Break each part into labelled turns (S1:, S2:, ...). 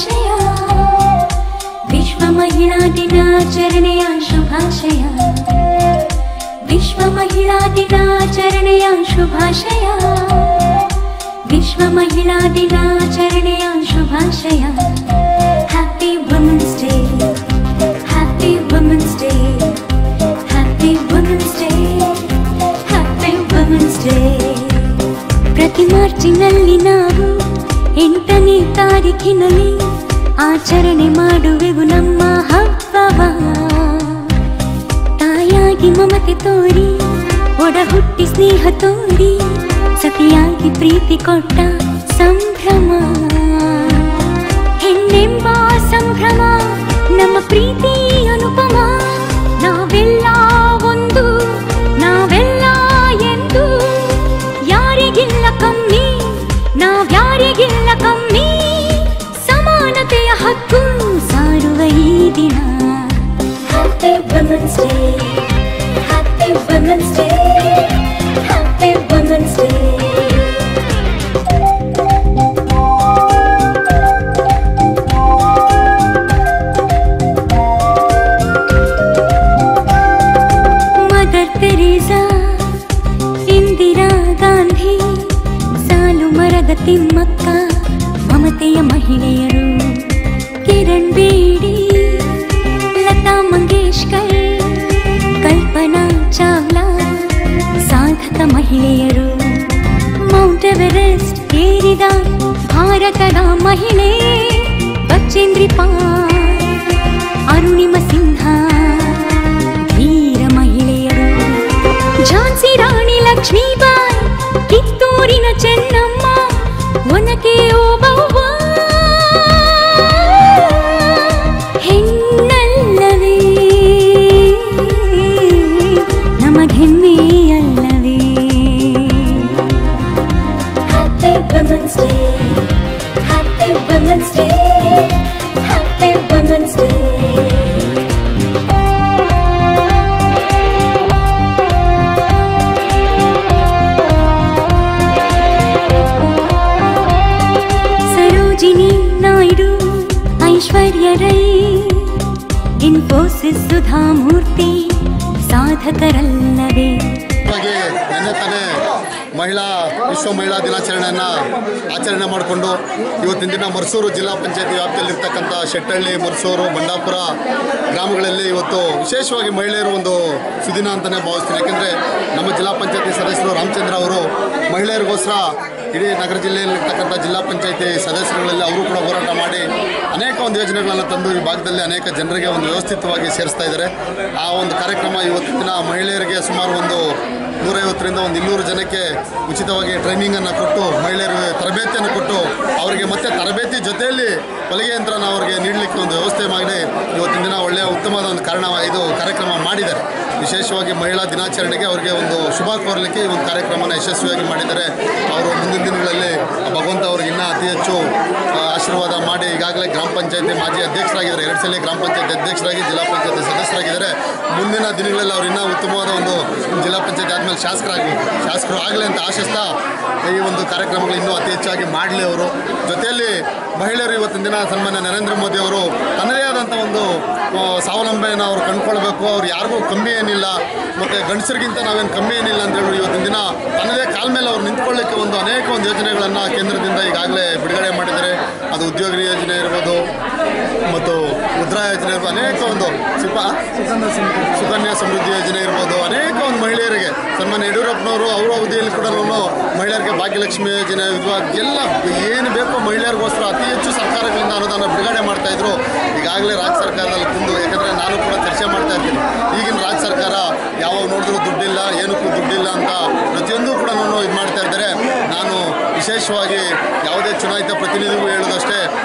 S1: ಶುಭಾಶಯ ವಿಶ್ವ ಮಹಿಳಾ ದಿನಾಚರಣೆಯ ಶುಭಾಶಯ ವಿಶ್ವ ಮಹಿಳಾ ದಿನಾಚರಣೆಯ ಶುಭಾಶಯ ವಿಶ್ವ ಮಹಿಳಾ ದಿನಾಚರಣೆಯ ಶುಭಾಶಯ happy women's day happy women's day happy women's day happy women's day ಪ್ರತಿ ಮಾರ್ಚಿನಲ್ಲಿ ನಾವು 8ನೇ ತಾರೀಖಿನಲ್ಲಿ ಆಚರಣೆ ಮಾಡುವೆವು ನಮ್ಮ ಹಬ್ಬವ ತಾಯಾಗಿ ಮಮತೆ ತೋರಿ ಒಡ ಹುಟ್ಟಿ ಸ್ನೇಹ ತೋರಿ ಸತಿಯಾಗಿ ಪ್ರೀತಿ ಕೊಟ್ಟ ಸಂಭ್ರಮ ಹೆಣ್ಣೆಂಬ ಸಂಭ್ರಮ ನಮ್ಮ ಪ್ರೀತಿ ಅನುಪಮ ನಾವೆಲ್ಲ ಒಂದು ನಾವೆಲ್ಲ ಎಂದು ಯಾರಿಗಿಲ್ಲ ಕಮ್ಮಿ ನಾವ್ಯಾರಿಗಿಲ್ಲ ಕಮ್ಮಿ ಸಮಾನತೆಯ ಹಕ್ಕು ಸಾರುವ ಈ ದಿನ happy women's day happy women's day happy women's day mother Teresa Indira Gandhi Salu Marada Thimmakka ಮಮತೆಯ ಮಹಿಳೆಯರು ಕಿರಣ್ ಬೇಡಿ ಲತಾ ಮಂಗೇಶ್ಕರ್ ಕಲ್ಪನಾ ಚಾವ್ಲಾ ಸಾಧಕ ಮಹಿಳೆಯರು ಮೌಂಟ್ ಎವರೆಸ್ಟ್ ಏರಿದ ಭಾರತದ ಮಹಿಳೆ ಬಚೇಂದ್ರಿ ಪಾಲ್ ಅರುಣಿಮ ಸಿಂಹ ವೀರ ಮಹಿಳೆಯರು ಝಾನ್ಸಿ ರಾಣಿ ಲಕ್ಷ್ಮೀಬಾಯಿ ಕಿತ್ತೂರಿನ ಚೆನ್ನಮ್ಮ ಒನಕೆ ಓಬವ್ವ ಹೆಣ್ಣಲ್ಲವೇ ನಮಗೆಮ್ಮೆಯಲ್ಲವೇ happy women's day happy women's day happy women's day Sarojini Naidu Aishwarya Rai Infosys Sudha Murthy ಸಾಧಕರಲ್ಲವೇ
S2: ನಿನ್ನೆ ತಾನೇ ವಿಶ್ವ ಮಹಿಳಾ ದಿನಾಚರಣೆಯನ್ನು ಆಚರಣೆ ಮಾಡಿಕೊಂಡು ಇವತ್ತಿನ ದಿನ ಮರ್ಸೂರು ಜಿಲ್ಲಾ ಪಂಚಾಯತಿ ವ್ಯಾಪ್ತಿಯಲ್ಲಿರ್ತಕ್ಕಂಥ ಶೆಟ್ಟಹಳ್ಳಿ ಮರ್ಸೂರು ಬಂಡಾಪುರ ಗ್ರಾಮಗಳಲ್ಲಿ ಇವತ್ತು ವಿಶೇಷವಾಗಿ ಮಹಿಳೆಯರು ಒಂದು ಸುದಿನ ಅಂತಲೇ ಭಾವಿಸ್ತೀನಿ. ಯಾಕೆಂದರೆ ನಮ್ಮ ಜಿಲ್ಲಾ ಪಂಚಾಯತಿ ಸದಸ್ಯರು ರಾಮಚಂದ್ರ ಅವರು ಮಹಿಳೆಯರಿಗೋಸ್ಕರ ಇಡೀ ನಗರ ಜಿಲ್ಲೆಯಲ್ಲಿರ್ತಕ್ಕಂಥ ಜಿಲ್ಲಾ ಪಂಚಾಯತಿ ಸದಸ್ಯರುಗಳಲ್ಲಿ ಅವರು ಕೂಡ ಹೋರಾಟ ಮಾಡಿ ಅನೇಕ ಒಂದು ಯೋಜನೆಗಳನ್ನು ತಂದು ಈ ಭಾಗದಲ್ಲಿ ಅನೇಕ ಜನರಿಗೆ ಒಂದು ವ್ಯವಸ್ಥಿತವಾಗಿ ಸೇರಿಸ್ತಾ ಇದ್ದಾರೆ. ಆ ಒಂದು ಕಾರ್ಯಕ್ರಮ ಇವತ್ತಿನ ದಿನ ಮಹಿಳೆಯರಿಗೆ ಸುಮಾರು ಒಂದು 150ರಿಂದ 200 ಜನಕ್ಕೆ ಉಚಿತವಾಗಿ ಟ್ರೈನಿಂಗನ್ನು ಕೊಟ್ಟು ಮಹಿಳೆಯರಿಗೆ ತರಬೇತಿಯನ್ನು ಕೊಟ್ಟು ಅವರಿಗೆ ಮತ್ತೆ ತರಬೇತಿ ಜೊತೆಯಲ್ಲಿ ಹೊಲಿಗೆ ಯಂತ್ರನ ಅವರಿಗೆ ನೀಡಲಿಕ್ಕೆ ಒಂದು ವ್ಯವಸ್ಥೆ ಮಾಡಿ ಇವತ್ತಿನ ದಿನ ಒಳ್ಳೆಯ ಉತ್ತಮವಾದ ಒಂದು ಇದು ಕಾರ್ಯಕ್ರಮ ಮಾಡಿದ್ದಾರೆ. ವಿಶೇಷವಾಗಿ ಮಹಿಳಾ ದಿನಾಚರಣೆಗೆ ಅವರಿಗೆ ಒಂದು ಶುಭ ಕೋರಲಿಕ್ಕೆ ಈ ಒಂದು ಕಾರ್ಯಕ್ರಮನ ಯಶಸ್ವಿಯಾಗಿ ಮಾಡಿದ್ದಾರೆ. ಅವರು ಮುಂದಿನ ದಿನಗಳಲ್ಲಿ ಭಗವಂತ ಅವ್ರಿಗೆ ಇನ್ನೂ ಅತಿ ಹೆಚ್ಚು ಆಶೀರ್ವಾದ ಮಾಡಿ ಈಗಾಗಲೇ ಗ್ರಾಮ ಪಂಚಾಯತಿ ಮಾಜಿ ಅಧ್ಯಕ್ಷರಾಗಿದ್ದಾರೆ. 2 ಸಲ ಗ್ರಾಮ ಪಂಚಾಯತಿ ಅಧ್ಯಕ್ಷರಾಗಿ ಜಿಲ್ಲಾ ಪಂಚಾಯತಿ ಸದಸ್ಯರಾಗಿದ್ದಾರೆ. ಮುಂದಿನ ದಿನಗಳಲ್ಲಿ ಅವರು ಇನ್ನೂ ಉತ್ತಮವಾದ ಒಂದು ಜಿಲ್ಲಾ ಪಂಚಾಯತಿ ಆದಮೇಲೆ ಶಾಸಕರು ಆಗಲಿ ಅಂತ ಆಶಿಸ್ತಾ ಈ ಒಂದು ಕಾರ್ಯಕ್ರಮಗಳು ಇನ್ನೂ ಅತಿ ಹೆಚ್ಚಾಗಿ ಮಾಡಲಿ. ಅವರು ಜೊತೆಯಲ್ಲಿ ಮಹಿಳೆಯರು ಇವತ್ತಿನ ದಿನ ಸನ್ಮಾನ್ಯ ನರೇಂದ್ರ ಮೋದಿ ಅವರು ತನ್ನದೇ ಆದಂಥ ಒಂದು ಸ್ವಾವಲಂಬನೆಯನ್ನು ಅವರು ಕಂಡುಕೊಳ್ಬೇಕು. ಅವ್ರು ಯಾರಿಗೂ ಕಮ್ಮಿ ಏನಿಲ್ಲ ಮತ್ತು ಗಂಡಸರಿಗಿಂತ ನಾವೇನು ಕಮ್ಮಿ ಏನಿಲ್ಲ ಅಂತ ಹೇಳಿ ಇವತ್ತಿನ ದಿನ ತನ್ನದೇ ಕಾಲ ಮೇಲೆ ಅವ್ರು ನಿಂತ್ಕೊಳ್ಳಿಕ್ಕೆ ಅನೇಕ ಒಂದು ಯೋಜನೆಗಳನ್ನು ಕೇಂದ್ರದಿಂದ ಈಗಾಗಲೇ ಬಿಡುಗಡೆ ಮಾಡಿದ್ದಾರೆ. ಅದು ಉದ್ಯೋಗ ಯೋಜನೆ ಇರ್ಬೋದು ಮತ್ತು ಮುದ್ರಾ ಯೋಜನೆ ಇರ್ಬೋದು, ಅನೇಕ ಒಂದು ಸುಕನ್ಯಾ ಸಮೃದ್ಧಿ ಯೋಜನೆ ಇರ್ಬೋದು, ಅನೇಕ ಒಂದು ಮಹಿಳೆಯರಿಗೆ ಸನ್ಮಾನ್ಯ ಯಡಿಯೂರಪ್ಪನವರು ಅವರ ಅವಧಿಯಲ್ಲಿ ಕೂಡ ಮಹಿಳೆಯರಿಗೆ ಭಾಗ್ಯಲಕ್ಷ್ಮಿ ಯೋಜನೆ ಎಲ್ಲ ಏನು ಬೇಕೋ ಮಹಿಳೆಯರಿಗೋಸ್ಕರ ಅತಿ ಹೆಚ್ಚು ಸರ್ಕಾರಗಳಿಂದ ಅನುದಾನ ಬಿಡುಗಡೆ ಮಾಡ್ತಾಯಿದ್ರು. ಈಗಾಗಲೇ ರಾಜ್ಯ ಸರ್ಕಾರದಲ್ಲಿ ಕುಂದು, ಯಾಕಂದರೆ ನಾನು ಕೂಡ ಚರ್ಚೆ ಮಾಡ್ತಾ ಇರ್ತೀನಿ, ಈಗಿನ ರಾಜ್ಯ ಸರ್ಕಾರ ಯಾವಾಗ ನೋಡಿದ್ರೂ ದುಡ್ಡಿಲ್ಲ, ಏನಕ್ಕೂ ದುಡ್ಡಿಲ್ಲ ಅಂತ ಪ್ರತಿಯೊಂದು ಕೂಡ ಇದು ಮಾಡ್ತಾ ಇದ್ದಾರೆ. ನಾನು ವಿಶೇಷವಾಗಿ ಯಾವುದೇ ಚುನಾಯಿತ ಪ್ರತಿನಿಧಿಗೂ ಹೇಳೋದಷ್ಟೇ,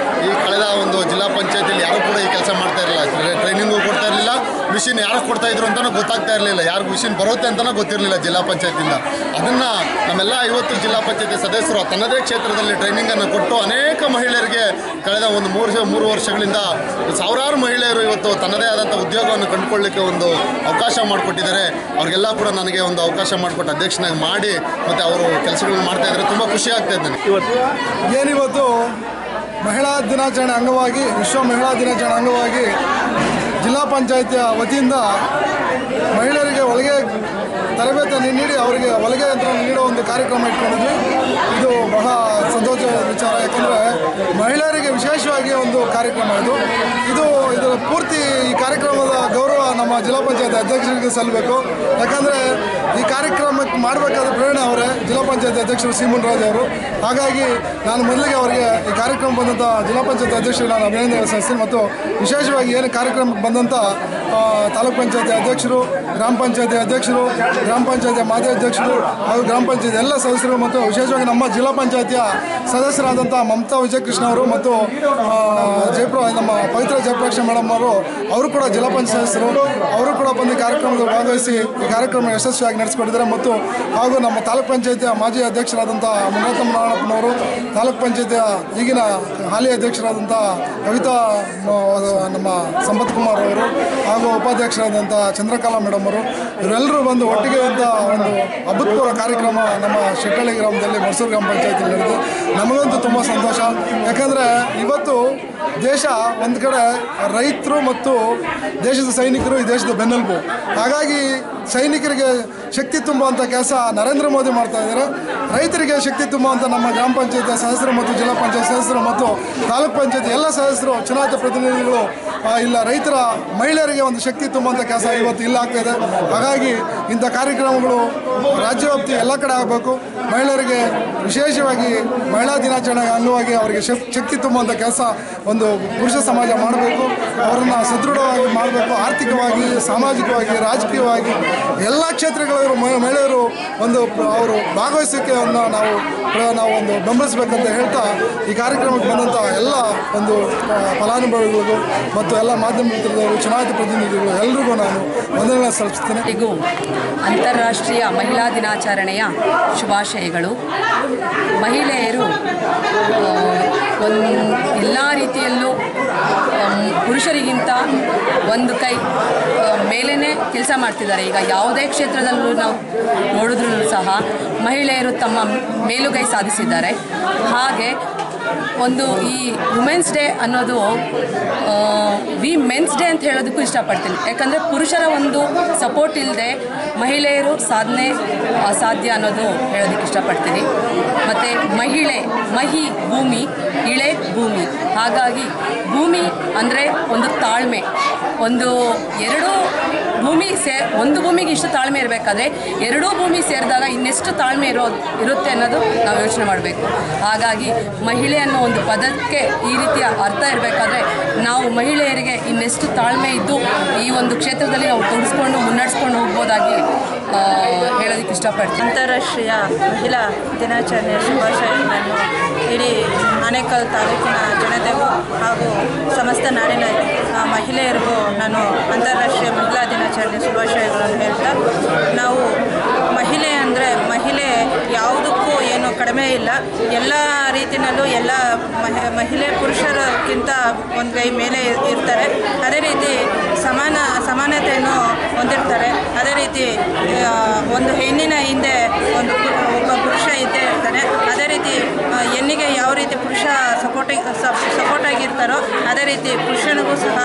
S2: ಈ ಕಳೆದ ಒಂದು ಜಿಲ್ಲಾ ಪಂಚಾಯತಿಯಲ್ಲಿ ಯಾರೂ ಕೂಡ ಈ ಕೆಲಸ ಮಾಡ್ತಾ ಇರಲಿಲ್ಲ, ಟ್ರೈನಿಂಗು ಕೊಡ್ತಾ ಇರಲಿಲ್ಲ, ಮಿಷಿನ್ ಯಾರು ಕೊಡ್ತಾಯಿದ್ರು ಅಂತಲೂ ಗೊತ್ತಾಗ್ತಾ ಇರಲಿಲ್ಲ, ಯಾರಿಗೂ ಮಿಷಿನ್ ಬರುತ್ತೆ ಅಂತಲೂ ಗೊತ್ತಿರಲಿಲ್ಲ ಜಿಲ್ಲಾ ಪಂಚಾಯತಿಯಿಂದ. ಅದನ್ನು ನಮ್ಮೆಲ್ಲ 50 ಜಿಲ್ಲಾ ಪಂಚಾಯತಿ ಸದಸ್ಯರು ತನ್ನದೇ ಕ್ಷೇತ್ರದಲ್ಲಿ ಟ್ರೈನಿಂಗನ್ನು ಕೊಟ್ಟು ಅನೇಕ ಮಹಿಳೆಯರಿಗೆ ಕಳೆದ ಒಂದು 3 ವರ್ಷಗಳಿಂದ ಸಾವಿರಾರು ಮಹಿಳೆಯರು ಇವತ್ತು ತನ್ನದೇ ಆದಂಥ ಉದ್ಯೋಗವನ್ನು ಕಂಡುಕೊಳ್ಳಲಿಕ್ಕೆ ಒಂದು ಅವಕಾಶ ಮಾಡಿಕೊಟ್ಟಿದ್ದಾರೆ. ಅವ್ರಿಗೆಲ್ಲ ಕೂಡ ನನಗೆ ಒಂದು ಅವಕಾಶ ಮಾಡಿಕೊಟ್ಟು ಅಧ್ಯಕ್ಷನಾಗಿ ಮಾಡಿ ಮತ್ತು ಅವರು ಕೆಲಸಗಳನ್ನು ಮಾಡ್ತಾಯಿದ್ದಾರೆ. ತುಂಬ ಖುಷಿ ಆಗ್ತಾಯಿದೆ ನನಗೆ.
S3: ಏನಿವತ್ತು ಮಹಿಳಾ ದಿನಾಚರಣೆ ಅಂಗವಾಗಿ ವಿಶ್ವ ಮಹಿಳಾ ದಿನಾಚರಣೆ ಅಂಗವಾಗಿ ಜಿಲ್ಲಾ ಪಂಚಾಯಿತಿಯ ವತಿಯಿಂದ ಮಹಿಳೆಯರಿಗೆ ಹೊಲಿಗೆ ತರಬೇತಿ ನೀಡಿ ಅವರಿಗೆ ಹೊಲಿಗೆ ಯಂತ್ರ ನೀಡೋ ಒಂದು ಕಾರ್ಯಕ್ರಮ ಇಟ್ಕೊಂಡಿದ್ವಿ. ಇದು ಬಹಳ ಸಂತೋಷದ ವಿಚಾರ, ಯಾಕಂದರೆ ಮಹಿಳೆಯರಿಗೆ ವಿಶೇಷವಾಗಿ ಒಂದು ಕಾರ್ಯಕ್ರಮ ಇದರ ಪೂರ್ತಿ ಈ ಕಾರ್ಯಕ್ರಮದ ಗೌರವ ನಮ್ಮ ಜಿಲ್ಲಾ ಪಂಚಾಯತ್ ಅಧ್ಯಕ್ಷರಿಗೆ ಸಲ್ಲಬೇಕು. ಯಾಕಂದರೆ ಈ ಕಾರ್ಯಕ್ರಮಕ್ಕೆ ಮಾಡಬೇಕಾದ ಪ್ರೇರಣೆ ಅವರೇ, ಜಿಲ್ಲಾ ಪಂಚಾಯತ್ ಅಧ್ಯಕ್ಷರು ಸೀಮನ್ ರಾಜ್ ಅವರು. ಹಾಗಾಗಿ ನಾನು ಮೊದಲಿಗೆ ಅವರಿಗೆ ಈ ಕಾರ್ಯಕ್ರಮ ಬಂದಂಥ ಜಿಲ್ಲಾ ಪಂಚಾಯತ್ ಅಧ್ಯಕ್ಷರು ನಾನು ಅಭಿನಂದನೆ ಸಲ್ಲಿಸ್ತೀನಿ. ಮತ್ತು ವಿಶೇಷವಾಗಿ ಏನು ಕಾರ್ಯಕ್ರಮಕ್ಕೆ ಬಂದಂಥ ತಾಲೂಕ್ ಪಂಚಾಯತಿ ಅಧ್ಯಕ್ಷರು, ಗ್ರಾಮ ಪಂಚಾಯತಿ ಅಧ್ಯಕ್ಷರು, ಗ್ರಾಮ ಪಂಚಾಯತಿಯ ಮಾಜಿ ಅಧ್ಯಕ್ಷರು ಹಾಗೂ ಗ್ರಾಮ ಪಂಚಾಯತಿ ಎಲ್ಲ ಸದಸ್ಯರು ಮತ್ತು ವಿಶೇಷವಾಗಿ ನಮ್ಮ ಜಿಲ್ಲಾ ಪಂಚಾಯತಿಯ ಸದಸ್ಯರಾದಂಥ ಮಮತಾ ವಿಜಯಕೃಷ್ಣ ಅವರು ಮತ್ತು ನಮ್ಮ ಪವಿತ್ರ ಜಯಪ್ರಕಾಶ್ ಮೇಡಮ್ ಅವರು ಕೂಡ ಜಿಲ್ಲಾ ಪಂಚಾಯತ್ ಸದಸ್ಯರು, ಅವರು ಕೂಡ ಬಂದು ಕಾರ್ಯಕ್ರಮದಲ್ಲಿ ಭಾಗವಹಿಸಿ ಈ ಕಾರ್ಯಕ್ರಮ ಯಶಸ್ವಿಯಾಗಿ ನಡೆಸಿಕೊಟ್ಟಿದ್ದಾರೆ. ಮತ್ತು ಹಾಗೂ ನಮ್ಮ ತಾಲೂಕ್ ಪಂಚಾಯತಿಯ ಮಾಜಿ ಅಧ್ಯಕ್ಷರಾದಂಥ ಮುನರತ್ನ ನಾರಾಯಣಪ್ಪನವರು, ತಾಲೂಕ್ ಪಂಚಾಯತಿಯ ಈಗಿನ ಹಾಲಿ ಅಧ್ಯಕ್ಷರಾದಂಥ ಕವಿತಾ ನಮ್ಮ ಸಂಪತ್ ಕುಮಾರ್ ಅವರು ಹಾಗೂ ಉಪಾಧ್ಯಕ್ಷರಾದಂಥ ಚಂದ್ರಕಲಾ ಮೇಡಮ್ ಅವರು, ಇವರೆಲ್ಲರೂ ಬಂದು ಒಟ್ಟಿಗೆ ಒಂದು ಅಭೂತಪೂರ್ವ ಕಾರ್ಯಕ್ರಮ ನಮ್ಮ ಶೆಟ್ಟಳ್ಳಿ ಗ್ರಾಮದಲ್ಲಿ ಮರ್ಸೂರು ಗ್ರಾಮ ಪಂಚಾಯತಿಯಲ್ಲಿ ನಡೆದು ನಮಗಂತೂ ತುಂಬ ಸಂತೋಷ. ಯಾಕಂದರೆ ಇವತ್ತು ದೇಶ ಒಂದು ಕಡೆ ರೈತರು ಮತ್ತು ದೇಶದ ಸೈನಿಕರು ಈ ದೇಶದ ಬೆನ್ನೆಲುಬು. ಹಾಗಾಗಿ ಸೈನಿಕರಿಗೆ ಶಕ್ತಿ ತುಂಬುವಂಥ ಕೆಲಸ ನರೇಂದ್ರ ಮೋದಿ ಮಾಡ್ತಾ ಇದ್ದಾರೆ. ರೈತರಿಗೆ ಶಕ್ತಿ ತುಂಬುವಂಥ ನಮ್ಮ ಗ್ರಾಮ ಪಂಚಾಯತ್ ಸದಸ್ಯರು ಮತ್ತು ಜಿಲ್ಲಾ ಪಂಚಾಯತ್ ಸದಸ್ಯರು ಮತ್ತು ತಾಲೂಕ್ ಪಂಚಾಯತ್ ಎಲ್ಲ ಸದಸ್ಯರು, ಚುನಾಯಿತ ಪ್ರತಿನಿಧಿಗಳು ಇಲ್ಲ ರೈತರ ಮಹಿಳೆಯರಿಗೆ ಒಂದು ಶಕ್ತಿ ತುಂಬುವಂಥ ಕೆಲಸ ಇವತ್ತು ಇಲ್ಲ ಆಗ್ತಾಯಿದೆ. ಹಾಗಾಗಿ ಇಂಥ ಕಾರ್ಯಕ್ರಮಗಳು ರಾಜ್ಯವ್ಯಾಪ್ತಿ ಎಲ್ಲ ಕಡೆ ಆಗಬೇಕು. ಮಹಿಳೆಯರಿಗೆ ವಿಶೇಷವಾಗಿ ಮಹಿಳಾ ದಿನಾಚರಣೆ ಅಂಗವಾಗಿ ಅವರಿಗೆ ಶಕ್ತಿ ತುಂಬುವಂಥ ಕೆಲಸ ಒಂದು ಪುರುಷ ಸಮಾಜ ಮಾಡಬೇಕು. ಅವರನ್ನು ಸದೃಢವಾಗಿ ಮಾಡಬೇಕು. ಆರ್ಥಿಕವಾಗಿ, ಸಾಮಾಜಿಕವಾಗಿ, ರಾಜಕೀಯವಾಗಿ ಎಲ್ಲ ಕ್ಷೇತ್ರಗಳವರು ಮಹಿಳೆಯರು ಅವರು ಭಾಗವಹಿಸೋಕ್ಕೆ ನಾವು ಒಂದು ಬೆಂಬಲಿಸಬೇಕಂತ ಹೇಳ್ತಾ ಈ ಕಾರ್ಯಕ್ರಮಕ್ಕೆ ಬಂದಂಥ ಎಲ್ಲ ಒಂದು ಫಲಾನುಭವಿಗಳಿಗೂ ಮತ್ತು ಎಲ್ಲ ಮಾಧ್ಯಮ ಮಿತ್ರದವರು, ಚುನಾಯಿತ ಪ್ರತಿನಿಧಿಗಳು ಎಲ್ಲರಿಗೂ ನಾನು ವಂದನೆ ಸಲ್ಲಿಸ್ತೇನೆ.
S4: ಈಗ ಅಂತಾರಾಷ್ಟ್ರೀಯ ಮಹಿಳಾ ದಿನಾಚರಣೆಯ ಶುಭಾಶಯಗಳು. ಮಹಿಳೆಯರು ಎಲ್ಲ ರೀತಿಯಲ್ಲೂ ಪುರುಷರಿಗಿಂತ ಒಂದು ಕೈ ಮೇಲೇ ಕೆಲಸ ಮಾಡ್ತಿದ್ದಾರೆ. ಈಗ ಯಾವುದೇ ಕ್ಷೇತ್ರದಲ್ಲೂ ನಾವು ನೋಡಿದ್ರೂ ಸಹ ಮಹಿಳೆಯರು ತಮ್ಮ ಮೇಲುಗೈ ಸಾಧಿಸಿದ್ದಾರೆ. ಹಾಗೆ ಒಂದು ಈ ವುಮೆನ್ಸ್ ಡೇ ಅನ್ನೋದು ಮೆನ್ಸ್ ಡೇ ಅಂತ ಹೇಳೋದಕ್ಕೂ ಇಷ್ಟಪಡ್ತೀನಿ. ಯಾಕಂದರೆ ಪುರುಷರ ಒಂದು ಸಪೋರ್ಟ್ ಇಲ್ಲದೆ ಮಹಿಳೆಯರು ಸಾಧನೆ ಅಸಾಧ್ಯ ಅನ್ನೋದು ಹೇಳೋದಕ್ಕೆ ಇಷ್ಟಪಡ್ತೀನಿ. ಮತ್ತು ಮಹಿ ಭೂಮಿ, ಇಳೆ ಭೂಮಿ. ಹಾಗಾಗಿ ಭೂಮಿ ಅಂದರೆ ಒಂದು ತಾಳ್ಮೆ, ಒಂದು ಭೂಮಿಗೆ ಇಷ್ಟು ತಾಳ್ಮೆ ಇರಬೇಕಾದ್ರೆ ಎರಡೂ ಭೂಮಿ ಸೇರಿದಾಗ ಇನ್ನೆಷ್ಟು ತಾಳ್ಮೆ ಇರುತ್ತೆ ಅನ್ನೋದು ನಾವು ಯೋಚನೆ ಮಾಡಬೇಕು. ಹಾಗಾಗಿ ಮಹಿಳೆ ಅನ್ನೋ ಒಂದು ಪದಕ್ಕೆ ಈ ರೀತಿಯ ಅರ್ಥ ಇರಬೇಕಾದ್ರೆ ನಾವು ಮಹಿಳೆಯರಿಗೆ ಇನ್ನೆಷ್ಟು ತಾಳ್ಮೆ ಇದ್ದು ಈ ಒಂದು ಕ್ಷೇತ್ರದಲ್ಲಿ ನಾವು ತೊಡಗಿಸ್ಕೊಂಡು ಮುನ್ನಡೆಸ್ಕೊಂಡು ಹೋಗ್ಬೋದಾಗಿ ಹೇಳೋದಕ್ಕೆ ಇಷ್ಟಪಡ್ತೀನಿ.
S5: ಅಂತಾರಾಷ್ಟ್ರೀಯ ಮಹಿಳಾ ದಿನಾಚರಣೆಯ ಶುಭಾಶಯಗಳನ್ನು ಇಡೀ ಆನೇಕಲ್ ತಾಲೂಕಿನ ಜನತೆಗೂ ಹಾಗೂ ಸಮಸ್ತ ನಾಡಿನ ಮಹಿಳೆಯರಿಗೂ ನಾನು ಅಂತಾರಾಷ್ಟ್ರೀಯ ಮಹಿಳಾ ದಿನಾಚರಣೆ ಶುಭಾಶಯಗಳನ್ನು ಹೇಳ್ತಾ, ನಾವು ಮಹಿಳೆ ಅಂದರೆ ಮಹಿಳೆ ಯಾವುದಕ್ಕೂ ಏನು ಕಡಿಮೆ ಇಲ್ಲ. ಎಲ್ಲ ರೀತಿಯಲ್ಲೂ ಎಲ್ಲ ಮಹಿಳೆ ಪುರುಷರಕ್ಕಿಂತ ಒಂದು ಕೈ ಮೇಲೆ ಇರ್ತಾರೆ. ಅದೇ ರೀತಿ ಸಮಾನತೆಯನ್ನು ಹೊಂದಿರ್ತಾರೆ. ಅದೇ ರೀತಿ ಒಂದು ಹೆಣ್ಣಿನ ಹಿಂದೆ ಒಬ್ಬ ಪುರುಷ ಇದ್ದೇ ಇರ್ತಾನೆ. ಅದೇ ರೀತಿ ಹೆಣ್ಣಿಗೆ ಯಾವ ರೀತಿ ಪುರುಷ ಸಪೋರ್ಟ್ ಆಗಿರ್ತಾರೋ ಅದೇ ರೀತಿ ಪುರುಷನಿಗೂ ಸಹ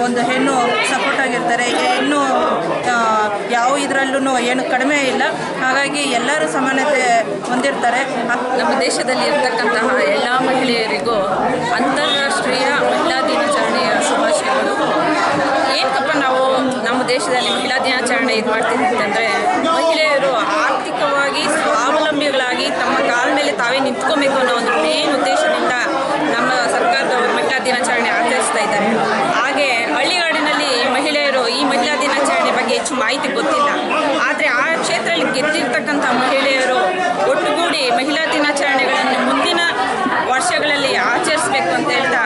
S5: ಒಂದು ಹೆಣ್ಣು ಸಪೋರ್ಟ್ ಆಗಿರ್ತಾರೆ. ಹೆಣ್ಣು ಯಾವ ಇದರಲ್ಲೂ ಏನು ಕಡಿಮೆ ಇಲ್ಲ. ಹಾಗಾಗಿ ಎಲ್ಲರೂ ಸಮಾನತೆ ಹೊಂದಿರ್ತಾರೆ.
S4: ನಮ್ಮ ದೇಶದಲ್ಲಿ ಇರ್ತಕ್ಕಂತಹ ಎಲ್ಲ ಮಹಿಳೆಯರಿಗೂ ಅಂತಾರಾಷ್ಟ್ರೀಯ ಮಹಿಳಾ ದಿನಾಚರಣೆಯ ಶುಭಾಶಯಗಳು. ಏನಕ್ಕಪ್ಪ ನಾವು ನಮ್ಮ ದೇಶದಲ್ಲಿ ಮಹಿಳಾ ದಿನಾಚರಣೆ ಇದು ಮಾಡ್ತೀವಿ ಅಂತಂದರೆ, ಮಹಿಳೆಯರು ಆರ್ಥಿಕವಾಗಿ ಸ್ವಾವಲಂಬಿಗಳಾಗಿ ತಮ್ಮ ಕಾಲ ಮೇಲೆ ತಾವೇ ನಿಂತ್ಕೊಬೇಕು ಅನ್ನೋ ಒಂದು ಮೇನ್ ಉದ್ದೇಶದಿಂದ ನಮ್ಮ ಸರ್ಕಾರದವರು ಮಹಿಳಾ ದಿನಾಚರಣೆ ಆಚರಿಸ್ತಾ ಇದ್ದಾರೆ. ಹಾಗೆ ಹಳ್ಳಿಗಾಡಿನಲ್ಲಿ ಮಹಿಳೆಯರು ಈ ಮಹಿಳಾ ದಿನಾಚರಣೆ ಬಗ್ಗೆ ಹೆಚ್ಚು ಮಾಹಿತಿ ಗೊತ್ತಿಲ್ಲ. ಆದರೆ ಆ ಕ್ಷೇತ್ರದಲ್ಲಿ ಗೆದ್ದಿರ್ತಕ್ಕಂಥ ಮಹಿಳೆಯರು ಒಟ್ಟುಗೂಡಿ ಮಹಿಳಾ ದಿನಾಚರಣೆಗಳನ್ನು ಮುಂದಿನ ವರ್ಷಗಳಲ್ಲಿ ಆಚರಿಸಬೇಕು ಅಂತ ಹೇಳ್ತಾ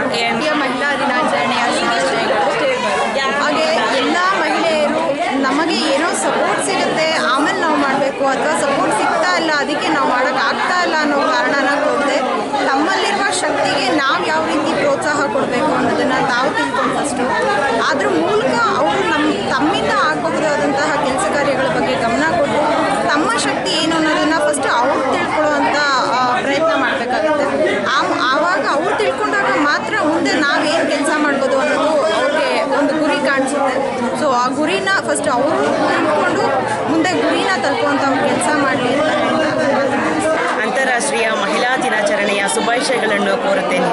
S5: ಮಹಿಳಾ ದಿನಾಚರಣೆಯ ಶುಭಾಶಯಗಳು. ಹಾಗೆ ಎಲ್ಲ ಮಹಿಳೆಯರು ನಮಗೆ ಏನೋ ಸಪೋರ್ಟ್ ಸಿಗುತ್ತೆ ಆಮೇಲೆ ನಾವು ಮಾಡಬೇಕು, ಅಥವಾ ಸಪೋರ್ಟ್ ಸಿಗ್ತಾ ಇಲ್ಲ ಅದಕ್ಕೆ ನಾವು ಮಾಡೋಕ್ಕಾಗ್ತಾ ಇಲ್ಲ ಅನ್ನೋ ಕಾರಣನ ಕೊಡದೆ ತಮ್ಮಲ್ಲಿರುವ ಶಕ್ತಿಗೆ ನಾವು ಯಾವ ರೀತಿ ಪ್ರೋತ್ಸಾಹ ಕೊಡಬೇಕು ಅನ್ನೋದನ್ನು ತಾವು ತಿಳ್ಕೊಂಡು ಫಸ್ಟು ಅದ್ರ ಮೂಲಕ ಅವರು ತಮ್ಮಿಂದ ಆಗಬಹುದಾದಂತಹ ಕೆಲಸ ಕಾರ್ಯಗಳ ಬಗ್ಗೆ ಗಮನ ಕೊಟ್ಟು ತಮ್ಮ ಶಕ್ತಿ ಏನು ಅನ್ನೋದನ್ನು ಫಸ್ಟ್ ಅವ್ರು ತಿಳ್ಕೊಳ್ಳುವಂಥ ಪ್ರಯತ್ನ ಮಾಡಬೇಕಾಗುತ್ತೆ. ಆವಾಗ ಅವ್ರು ತಿಳ್ಕೊಂಡಾಗ ನಾವೇನು ಕೆಲಸ ಮಾಡ್ಬೋದು ಅನ್ನೋದು ಅವ್ರಿಗೆ ಒಂದು ಗುರಿ ಕಾಣಿಸುತ್ತೆ. ಸೊ ಆ ಗುರಿನ ಫಸ್ಟ್ ಅವರು ತಿಳ್ಕೊಂಡು ಮುಂದೆ ಗುರಿನ ತಲುಪುವಂಥ ಕೆಲಸ ಮಾಡಲಿ ಅಂತ
S6: ಅಂತಾರಾಷ್ಟ್ರೀಯ ಮಹಿಳಾ ದಿನಾಚರಣೆಯ ಶುಭಾಶಯಗಳನ್ನು ಕೋರುತ್ತೇನೆ.